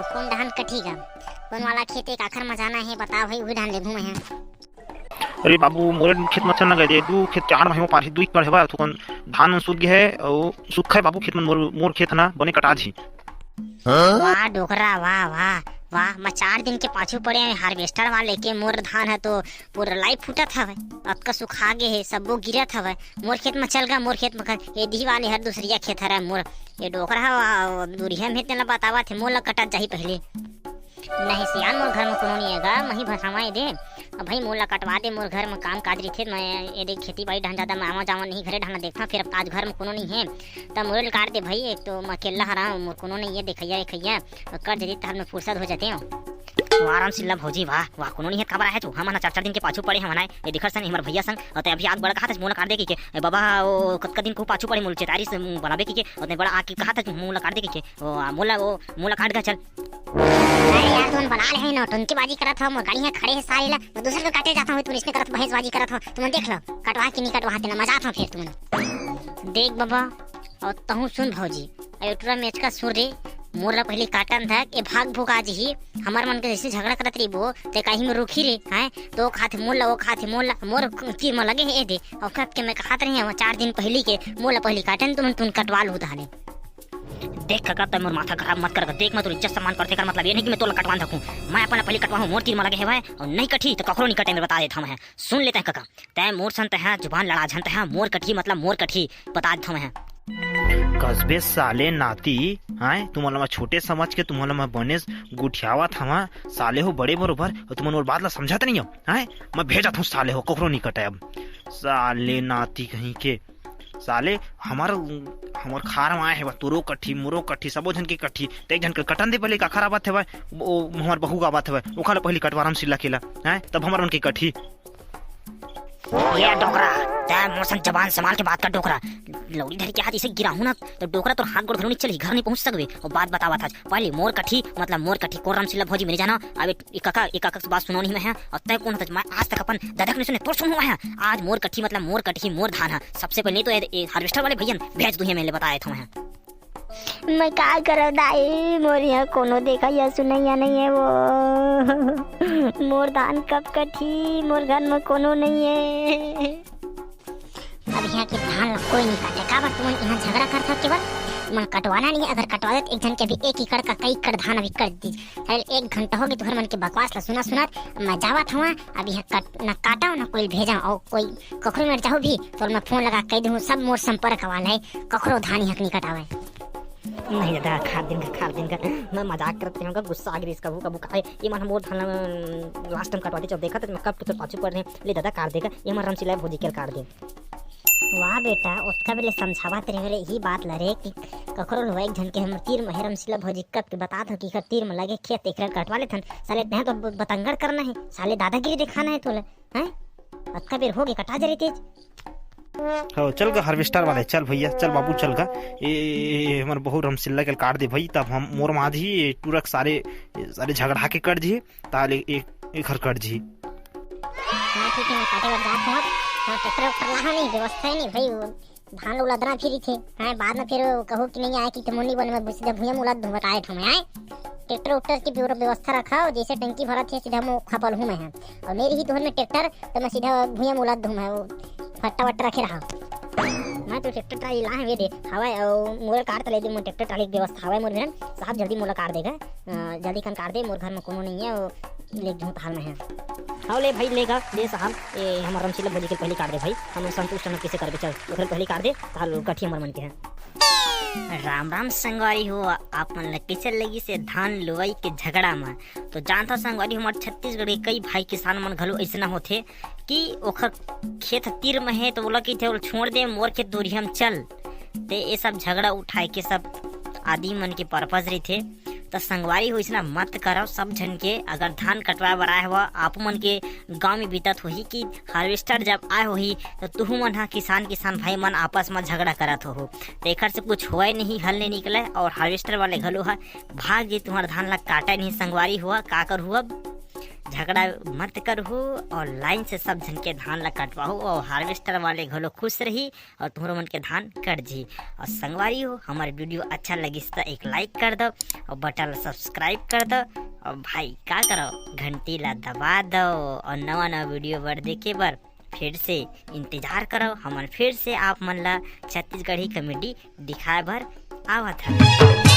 कौन धान कटेगा? कौन वाला खेत एक आखिर में जाना है बता भाई, वही धान ले घूमे हैं। अरे बाबू मोरे खेत में चल न गए दू खेत 4 महीने पास 2 एकड़ हेबा तो धान सूख गया है और सूखा है बाबू खेत में मोर खेत ना बने कटा जी। वाह डोकरा वाह वाह वाह, मैं 4 दिन के पाछू पड़े हैं हार्वेस्टर वाले के। मोर धान है तो पूरा लाइफ फूटत हवे, अब का सुखा गे है, सबो गिरत हवे। मोर खेत में चल गा, मोर खेत में ये दी वाले हर दूसरिया खेत हरा मोर ये डोकरा है दूरिया में तेला बतावा थे मोर ला कटत जाही पहले। नहीं सियान मोर घर में कोनो नहीं हैगा, मही भसावाए दे भाई मोर ला कटवा दे। मोर घर में काम काज रही थे, मैं ये देख खेती बाड़ी ढंग ज्यादा मैं आवा जावा नहीं घरे ढंग देखता, फिर अब आज घर में कोनो नहीं है तब मोर काट दे भाई। एक तो मैं अकेला हरा मोर कोनो नहीं है, देखैया खैया कर जदी तब में फुर्सत हो जाते हो तो आराम से ला भौजी। वाह वाह कोनो नहीं है खबर है तू हम ना 4 दिन के पाछू पड़े हम ना ये दिखर सन हमर भैया संग और ते अभी आग बड़ा कहा था मोला काट दे के बाबा ओ कतका दिन को पाछू पड़े मोल चेतारी से बनाबे के और बड़ा आके कहा था मोला काट दे के मोला काट गा चल। अरे यार तुम बना ले है ना टंकी बाजी करत हो, मोर गाड़ी है खड़े है सारे ला मैं दूसरे को काटे जाता हूं, तुम इसने करत भैंस बाजी करत हो। तुम देख लो कटवा के नहीं कटवा देना मजा आता फिर तुम देख बाबा। और तहु सुन भौजी अयोटरा मैच का सूर्य मोर पहले काटन था के भाग भूग आज ही हमार मन के जैसे झगड़ा करत रही वो ते कहीं में रुखी रे हैं तो खाते मोल वो खाते मोल मोर की में लगे है दे और कब के मैं खात रही हूं 4 दिन पहले के मोल पहले काटन तुम कटवा लू धाने। देख काका तब मोर माथा खराब मत कर, देख मैं तो इज्जत सम्मान करते कर मतलब ये नहीं कि मैं तोला कटवा सकूं, मैं अपना पहले कटवा हूं मोर तीर में लगे है और नहीं कठी तो ककरो नहीं कटे मैं बता देता हूं। सुन लेते हैं काका तय मोर संत है जुबान लड़ा झंत है मोर कठी मतलब मोर कठी बता देता हूं। कस्बे साले नाती हाय तुम्हारा मैं छोटे समझ के तुम्हारा मैं बने गुठियावा था साले हो बड़े बरोबर और तुम और बात ला समझाते नहीं हो हाय मैं भेजा था साले हो ककरो नहीं कटे अब साले नाती कहीं के साले हमार खार में आए है तोरो कट्ठी मोरो कट्ठी सबो जन की कट्ठी तो एक जन के कटन दे पहले का खराब बात है वो हमार बहू का बात है ओखा पहले कटवाराम सिल्ला केला है तब हमार उनकी कट्ठी ये डोकरा ते मोसन जबान संभाल के बात कर डोकरा लौड़ी धर के हाथ इसे गिरा हूं ना तो डोकरा तो हाथ गोड़ धरनी चली घर नहीं पहुंच सकबे और बात बतावा था पहले मोर कठी मतलब मोर कठी कोरम सिल्ला भौजी मेरे जाना अब एक काका बात सुनो नहीं मैं है और तय कौन था मैं आज तक अपन दादा ने सुने तो सुनो है आज मोर कठी मतलब मोर कठी मोर धान है सबसे पहले तो हार्वेस्टर वाले भैया भेज दूं मैंने बताया था मैं का कर दाई मोर यहाँ कोनो देखा या सुना या नहीं है वो मोर धान कब कठी मोर घर में कोनो नहीं है। अब यहाँ के धान कोई नहीं काटे का बात तुम यहाँ झगड़ा करता केवल मन कटवाना नहीं है, अगर कटवा दे एक जन के भी 1 एकड़ का कई एकड़ धान अभी कर दी 1 घंटा हो गई तो हर मन के बकवास ला सुना मैं जावा था अभी यहाँ न काटा ना कोई भेजा और कोई कखरो में चाहो भी तो मैं फोन लगा कह दूँ सब मोर संपर्क वाला है कखरो धान यहाँ नहीं कटावे नहीं दादा खाद दिन का मैं मजाक करते हूँ गुस्सा आ गया इसका कबू का ये मन हम वो थाना लास्ट टाइम कटवाते जब देखा था मैं कब तो पाछू पड़ रहे ले दादा काट देगा ये हमारा रामसिला भोजी के काट दे। वाह बेटा उसका भी समझावत रहे ही बात लरे कि ककरो लो एक जन के हम तीर में रामसिला भोजी कब के बता दो कि तीर में लगे खेत एक कटवा ले थन साले नहीं तो बतंगड़ करना है साले दादागिरी दिखाना है तोले हैं उसका बेर हो गए कटा जरी तेज हो चल गा हार्वेस्टर वाले चल भैया चल बाबू चल गा ये हमारे बहु रमसिल्ला के काट दे भाई तब हम मोर माधी टूरक सारे झगड़ा के कट जी ताले एक हर कट जी ठीक है मैं काटे बात जात हूं ट्रैक्टर पर लहा नहीं व्यवस्था नहीं भाई धान उलदना फिरी थे हां बाद में फिर कहो कि नहीं आए कि तमोनी बने में सीधा भुइया में उलद बताए थे मैं ट्रैक्टर उक्टर की पूरा व्यवस्था रखा और जैसे टंकी भरा थे सीधा मैं खपल हूं मैं और मेरी ही दोहन में ट्रैक्टर तो मैं सीधा भुइया में उलद दूं मैं फट्टा वट्टा रखे रहा मैं तो ट्रैक्टर ट्राली ला है दे हवा मोर कार तले दे मोर ट्रैक्टर ट्राली व्यवस्था हवा मोर भेन साहब जल्दी मोला कार देगा जल्दी कन कार दे मोर घर में कोनो नहीं है ले जूं हाल में है हां ले भाई लेगा दे साहब ये हमार रमसिला भोजी के पहले काट दे भाई हम संतुष्ट न कैसे करबे चल ओकर पहले काट दे ताल कठी हमर मन के है। राम राम संगवारी हो आप मन ल कैसे लगी से धान लुवाई के झगड़ा में तो जानता संगवारी हमार छत्तीसगढ़ के कई भाई किसान मन घलो ऐसा होथे कि ओखर खेत तीर में है तो बोला कि थे छोड़ दे मोर खेत दूरी हम चल ते ये सब झगड़ा उठाए के सब आदि मन के पर्पज रही थे तो संगवारी हो इसना मत करो सब जन के अगर धान कटवा बर आए हुआ आप मन के गांव में बीतत होही कि हार्वेस्टर जब आए होही तो तुहू मन हा किसान भाई मन आपस में झगड़ा करत हो तेखर से कुछ हुआ नहीं हल नहीं निकले और हार्वेस्टर वाले घलो हा भाग जी तुम्हारा धान ला काटा नहीं संगवारी हुआ का कर हुआ झगड़ा मत करहु और लाइन से सब जन के धान ला कटवाहु और हार्वेस्टर वाले घलो खुश रही और तुम्हारो मन के धान कट जी। और संगवारी हो हमारे वीडियो अच्छा लगिस तो एक लाइक कर दो और बटन ला सब्सक्राइब कर दो और भाई का करो घंटी ला दबा दो और नवा नवा वीडियो बर देखे बर फिर से इंतजार करो। हमन फिर से आप मन ला छत्तीसगढ़ी कॉमेडी दिखाए बर आवत है।